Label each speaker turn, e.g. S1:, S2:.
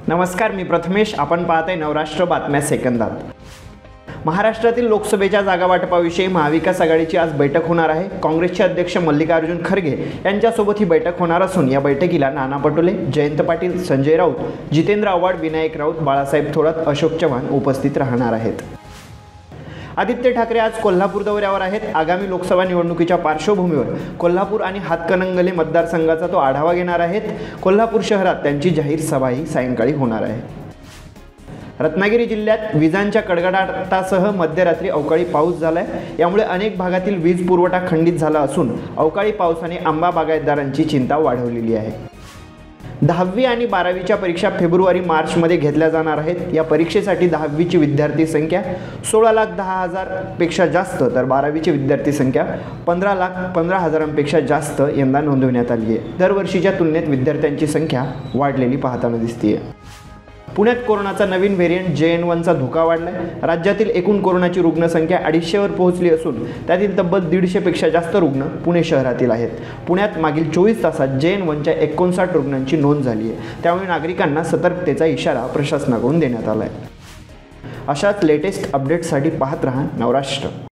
S1: नमस्कार, मी प्रथमेश. आपण पाहताय नवराष्ट्र बातम्या सेकंदात. महाराष्ट्रातील लोकसभेच्या जागा वाटपाविषयी महाविकास आघाडीची आज बैठक होणार आहे. काँग्रेसचे अध्यक्ष मल्लिकार्जुन खरगे यांच्यासोबत ही बैठक होणार असून या बैठकीला नाना पटोले, जयंत पाटील, संजय राऊत, जितेंद्र आव्हाड, विनायक राऊत, बाळासाहेब थोरात, अशोक चव्हाण उपस्थित राहणार आहेत. आदित्य ठाकरे आज कोल्हापूर दौऱ्यावर आहेत. आगामी लोकसभा निवडणुकीच्या पार्श्वभूमीवर कोल्हापूर आणि हातकणंगले मतदारसंघाचा तो आढावा घेणार आहेत. कोल्हापूर शहरात त्यांची जाहीर सभाही सायंकाळी होणार आहे. रत्नागिरी जिल्ह्यात विजांच्या कडकडाटासह मध्यरात्री अवकाळी पाऊस झालाय. यामुळे अनेक भागातील वीज पुरवठा खंडित झाला असून अवकाळी पावसाने आंबा बागायतदारांची चिंता वाढवलेली आहे. 10वी आणि 12वीच्या परीक्षा फेब्रुवारी-मार्चमध्ये घेतल्या जाणार आहेत. या परीक्षेसाठी 10वीची विद्यार्थी संख्या 16,10,000 पेक्षा जास्त तर 12वीची विद्यार्थी संख्या 15,15,000पेक्षा जास्त यंदा नोंदवण्यात आली आहे. दरवर्षीच्या तुलनेत विद्यार्थ्यांची संख्या वाढलेली पाहताना दिसते. पुण्यात कोरोनाचा नवीन व्हेरियंट JN1चा धोका वाढलाय. राज्यातील एकूण कोरोनाची रुग्णसंख्या 250वर पोहोचली असून त्यातील तब्बल 150पेक्षा जास्त रुग्ण पुणे शहरातील आहेत. पुण्यात मागील 24 तासात JN1च्या 59 रुग्णांची नोंद झाली आहे. त्यामुळे नागरिकांना सतर्कतेचा इशारा प्रशासनाकडून देण्यात आला आहे. अशाच लेटेस्ट अपडेट्ससाठी पाहत रहा नवराष्ट्र.